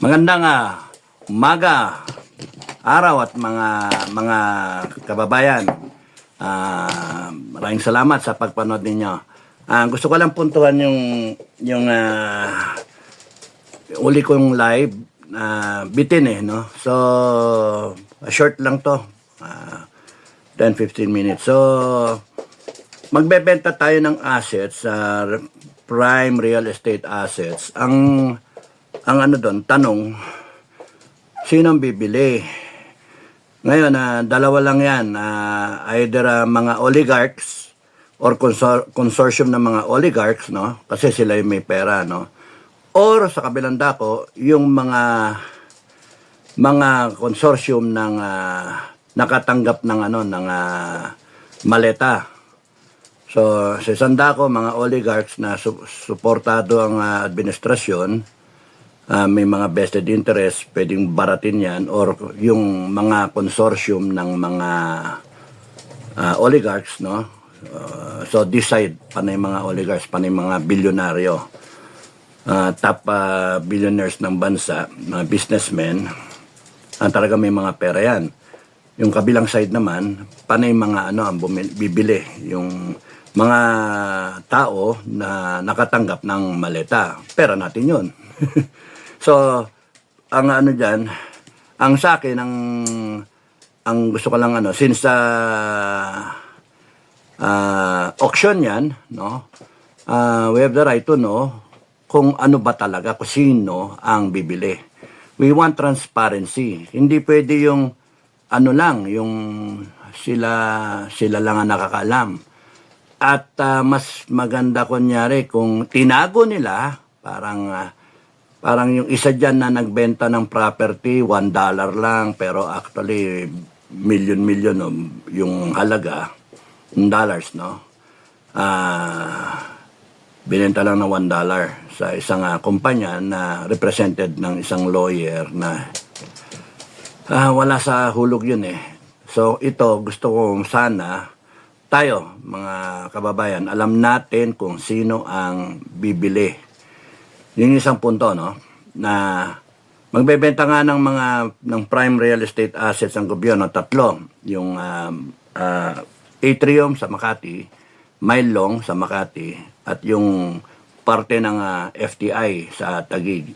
Magandang umaga, araw at mga kababayan. Maraming salamat sa pagpanood ninyo. Gusto ko lang puntuhan yung uli kong live bitin no. So short lang to. 10-15 minutes. So magbebenta tayo ng assets, prime real estate assets. Ang ano doon, tanong, sino ang bibili? Ngayon, dalawa lang yan. Either mga oligarchs or consortium ng mga oligarchs, no? Kasi sila yung may pera, no? Or sa kabilang dako, yung mga consortium ng nakatanggap ng maleta. So, sa isang dako, mga oligarchs na suportado ang administrasyon, may mga vested interest, pwedeng baratin yan, or yung mga consortium ng mga oligarchs, no? So decide panay mga oligarchs, panay mga bilyonaryo, top billionaires ng bansa, mga businessmen, talaga may mga pera yan. Yung kabilang side naman, panay mga ang bibili, yung mga tao na nakatanggap ng maleta. Pera natin yun. So, ang dyan, ang sa akin, ang gusto ko lang since auction yan, no, we have the right to know kung ano ba talaga, kung sino ang bibili. We want transparency. Hindi pwede yung yung sila lang ang nakakaalam. At mas maganda kunyari kung tinago nila, parang yung isa dyan na nagbenta ng property, $1 lang, pero actually, million yung halaga, in dollars, no? Binenta lang ng $1 sa isang kumpanya na represented ng isang lawyer na wala sa hulog yun eh. So, ito, gusto ko sana, tayo, mga kababayan, alam natin kung sino ang bibili. Yung isang punto, no, na magbebenta nga ng prime real estate assets ang gobyerno, tatlo, yung Atrium sa Makati, Mailong sa Makati, at yung parte ng FTI sa Taguig.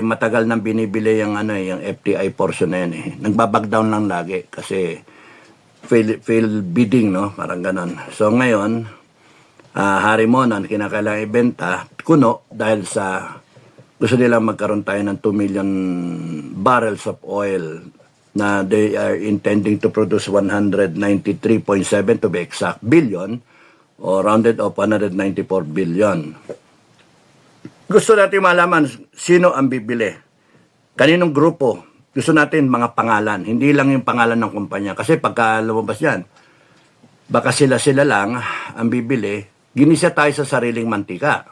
Matagal nang binibili yung yung FTI portion na yan eh. Nagbabag down lang lagi kasi fail bidding, no, parang ganon. So ngayon, hari mo na kinakailangan ibenta, kuno dahil sa gusto nila magkaroon tayo ng 2 million barrels of oil na they are intending to produce 193.7 to be exact billion or rounded off 194 billion. Gusto natin malaman sino ang bibili. Kaninong grupo? Gusto natin mga pangalan, hindi lang yung pangalan ng kumpanya kasi pagka lumabas yan, baka sila lang ang bibili. Ginisa tayo sa sariling mantika.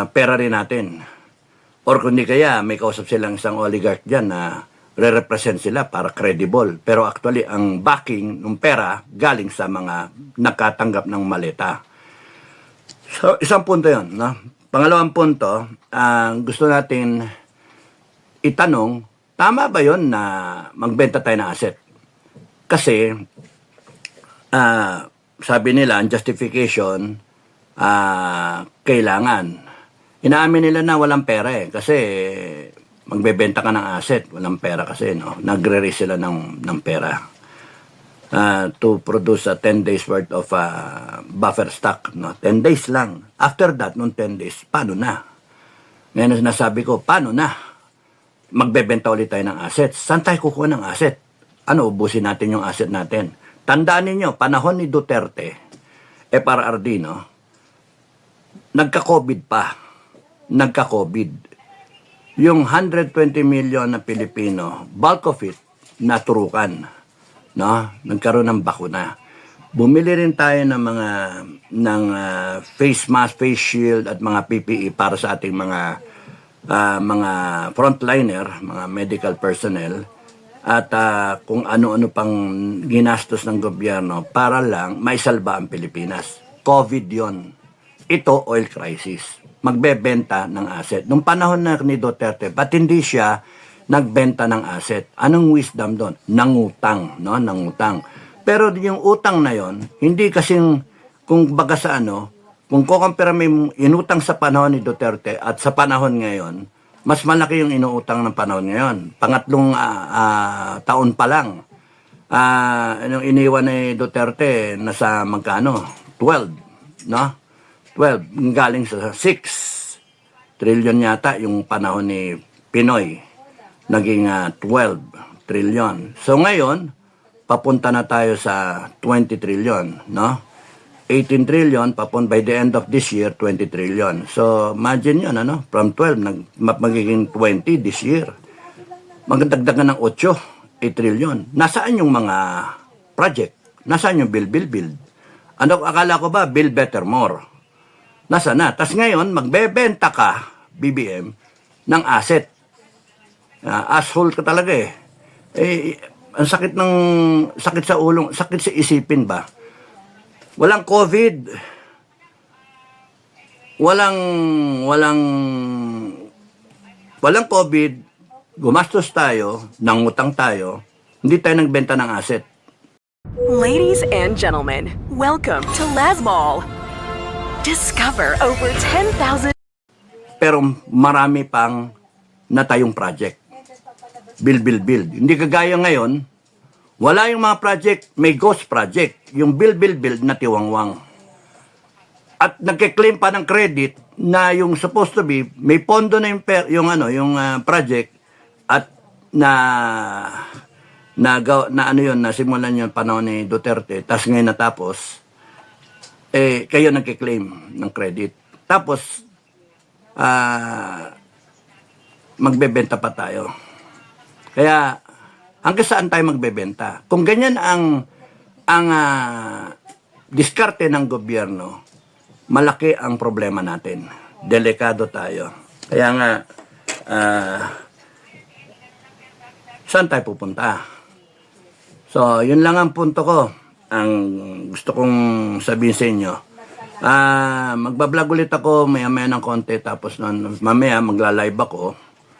Pera rin natin. Or kundi kaya may kausap silang isang oligarch dyan na re-represent sila para credible. Pero actually, ang backing ng pera galing sa mga nakatanggap ng maleta. So, isang punto yun. No? Pangalawang punto, gusto natin itanong, tama ba yun na magbenta tayo ng asset? Kasi, sabi nila, ang justification, kailangan. Inaamin nila na walang pera eh. Kasi magbebenta ka ng asset, walang pera kasi, no? Nagre-raise sila ng pera. To produce 10 days worth of buffer stock. No? 10 days lang. After that, nung 10 days, paano na? Ngayon nasabi ko, paano na? Magbebenta ulit tayo ng assets. Saan tayo kukuha ng asset? Ubusin natin yung asset natin. Tandaan ninyo, panahon ni Duterte, FRRD, no? Nagka-COVID pa. Nagka-COVID. Yung 120 million na Pilipino, bulk of it, naturukan. No? Nagkaroon ng bakuna. Bumili rin tayo ng face mask, face shield, at mga PPE para sa ating mga frontliner, mga medical personnel, at kung ano-ano pang ginastos ng gobyerno para lang maisalba ang Pilipinas. COVID yon. Ito, oil crisis. magbebenta ng asset. Nung panahon na ni Duterte, ba't hindi siya nagbenta ng asset? Anong wisdom doon? Nangutang, no? Nangutang. Pero yung utang na yon, hindi kasing, kung baga sa ano, kung kukumpara mo yung inutang sa panahon ni Duterte at sa panahon ngayon, mas malaki yung inuutang ng panahon ngayon. Pangatlong taon pa lang. Yung iniwan ni Duterte, nasa magkano? 12, no? 12, galing sa 6 trillion yata yung panahon ni Pinoy. Naging 12 trillion. So ngayon, papunta na tayo sa 20 trillion, no? 18 trillion, by the end of this year, 20 trillion. So, imagine yun, ano? From 12, magiging 20 this year. Magdagdagan ng 8 trillion. Nasaan yung mga project? Nasaan yung build? Ano, akala ko ba, build better, more? Nasa na? Tas ngayon, magbebenta ka, BBM, ng asset. Asshole ka talaga eh. Ang sakit sa ulong, sakit sa isipin ba? Walang COVID. Walang COVID. Gumastos tayo, nangutang tayo, hindi tayo nagbenta ng asset. Ladies and gentlemen, welcome to Les Mall. Discover over 10,000. Pero marami pang natayong project. Build. Hindi kagaya ngayon, wala yung mga project, may ghost project. Yung build na tiwangwang. At nagke-claim pa ng credit na yung supposed to be, may pondo na yung project at nasimulan yung panahon ni Duterte, tas ngayon natapos, kayo nagke-claim ng credit. Tapos, magbebenta pa tayo. Kaya, hanggang saan tayo magbebenta? Kung ganyan ang diskarte ng gobyerno, malaki ang problema natin. Delikado tayo. Kaya nga, saan tayo pupunta? So, yun lang ang punto ko. Ang gusto kong sabihin sa inyo. Magbablog ulit ako maya-maya ng konti, tapos mamaya magla-live ako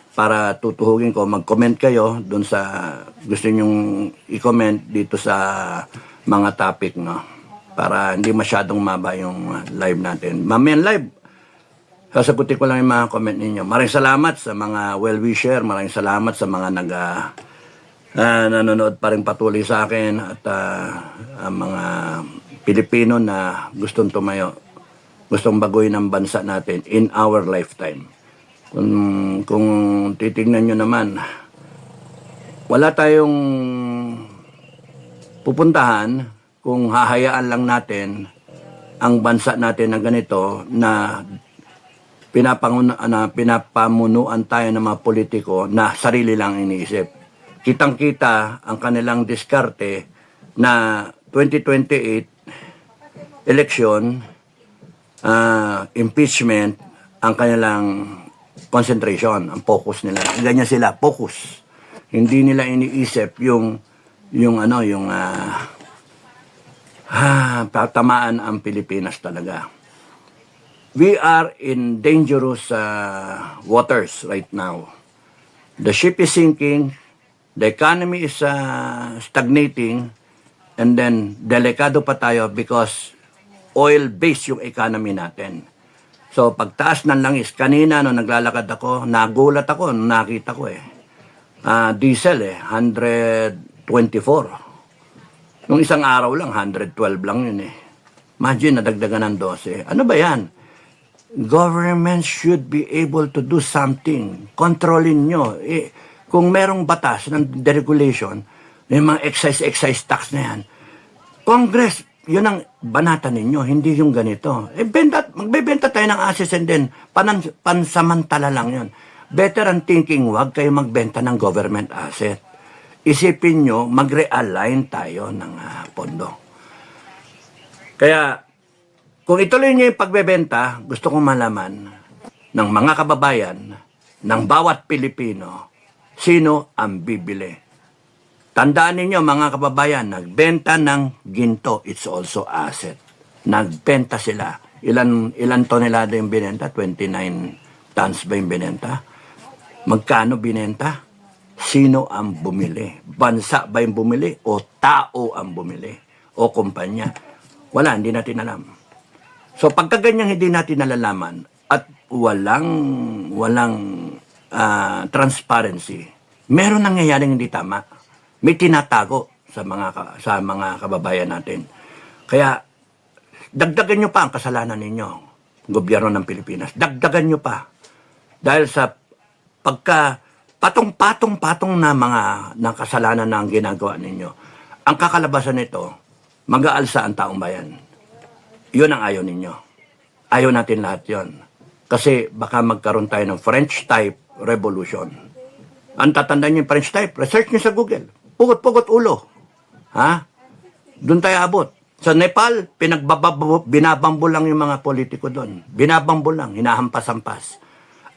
para tutuhugin ko, mag-comment kayo dun sa gusto nyong i-comment dito sa mga topic, no? Para hindi masyadong maba yung live natin. Mamayang live, sasagutin ko lang yung mga comment ninyo. Maraming salamat sa mga well-wisher, maraming salamat sa mga nanonood pa rin patuloy sa akin, at ang mga Pilipino na gustong tumayo, gustong baguhin ang bansa natin in our lifetime. Kung titignan nyo naman, wala tayong pupuntahan kung hahayaan lang natin ang bansa natin na ganito, na pinapamunuan tayo ng mga politiko na sarili lang iniisip. Kitang-kita ang kanilang diskarte na 2028 election, impeachment, ang kanilang concentration, ang focus nila. Ganyan sila, focus. Hindi nila iniisip yung tatamaan ang Pilipinas talaga. We are in dangerous waters right now. The ship is sinking, the economy is stagnating, and then delikado pa tayo because oil-based yung economy natin. So, pagtaas ng langis, kanina nung naglalakad ako, nagulat ako, nakita ko diesel 124. Nung isang araw lang, 112 lang yun . Imagine, nadagdagan ng 12. Ano ba yan? Government should be able to do something. Kontrolin nyo. Kung merong batas ng deregulation, yung mga excise tax na yan, Congress, yun ang banatan ninyo, hindi yung ganito. Magbebenta tayo ng assets and then pansamantala lang yun. Better ang thinking, wag kayo magbenta ng government asset. Isipin nyo, mag-realign tayo ng pondo. Kaya, kung ituloy nyo yung pagbebenta, gusto kong malaman ng mga kababayan, ng bawat Pilipino, sino ang bibili. Tandaan ninyo mga kababayan, nagbenta ng ginto, it's also asset. Nagbenta sila. Ilan tonelada yung binenta? 29 tons ba yung binenta? Magkano binenta? Sino ang bumili? Bansa ba yung bumili? O tao ang bumili? O kumpanya? Wala, hindi natin alam. So pagka ganyan hindi natin nalalaman at walang transparency, meron nangyayaring hindi tama. May tinatago sa mga kababayan natin. Kaya dagdagan nyo pa ang kasalanan ninyo, gobyerno ng Pilipinas. Dagdagan nyo pa. Dahil sa pagka patong-patong na ng kasalanan na ang ginagawa ninyo, ang kakalabasan nito, mag-aalsa ang taong bayan. Yun ang ayaw ninyo. Ayaw natin lahat yon. Kasi baka magkaroon tayo ng French-type revolution. Ang tatandaan nyo yung French-type, research nyo sa Google. Pugot-pugot ulo. Ha? Doon tayo abot. Sa Nepal, binabambol lang yung mga politiko doon. Binabambol lang, hinahampas-hampas.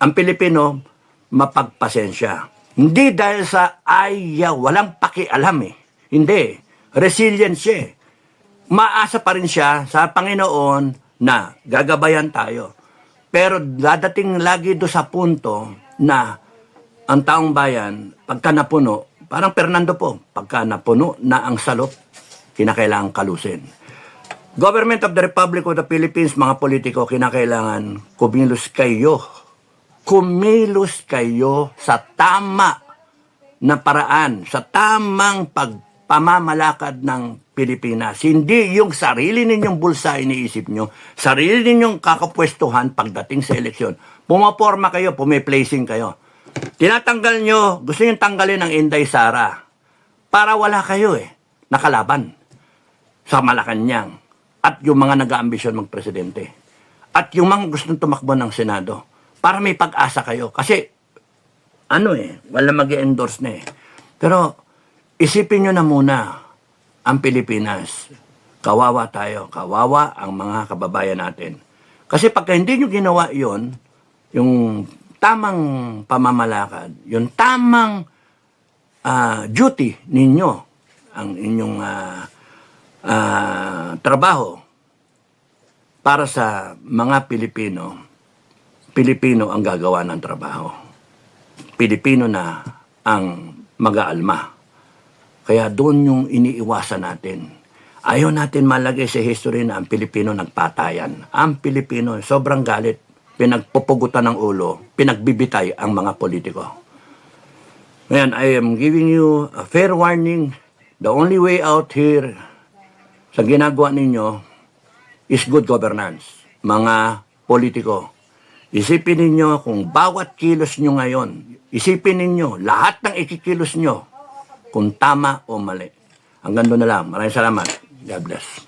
Ang Pilipino, mapagpasensya. Hindi dahil sa ayaw, walang pakialam eh. Hindi. Resilient siya eh. Maasa pa rin siya sa Panginoon na gagabayan tayo. Pero dadating lagi do sa punto na ang taong bayan, pagka napuno, parang Fernando po, pagka napuno na ang salop, kinakailangan kalusin. Government of the Republic of the Philippines, mga politiko, kinakailangan kumilos kayo. Kumilos kayo sa tama na paraan, sa tamang pamamalakad ng Pilipinas. Hindi yung sarili ninyong bulsa iniisip nyo, sarili ninyong kakapwestuhan pagdating sa eleksyon. Pumaporma kayo, pumiplacing kayo. Tinatanggal nyo, gusto nyo tanggalin ang Inday Sara para wala kayo nakalaban sa Malacanang at yung mga nag-aambisyon magpresidente at yung mga gustong tumakbo ng Senado para may pag-asa kayo. Kasi wala mag-endorse na Pero isipin nyo na muna ang Pilipinas. Kawawa tayo. Kawawa ang mga kababayan natin. Kasi pagka hindi nyo ginawa yon, yung tamang pamamalakad, yung tamang duty ninyo, ang inyong trabaho para sa mga Pilipino ang gagawa ng trabaho. Pilipino na ang mag-aalma. Kaya doon yung iniiwasan natin. Ayaw natin malagay sa history na ang Pilipino nagpatayan. Ang Pilipino, sobrang galit, pinagpupugutan ng ulo, pinagbibitay ang mga politiko. Ngayon, I am giving you a fair warning. The only way out here sa ginagawa ninyo is good governance. Mga politiko, isipin ninyo kung bawat kilos nyo ngayon, isipin ninyo lahat ng ikikilos nyo kung tama o mali. Hanggang doon na lang. Maraming salamat. God bless.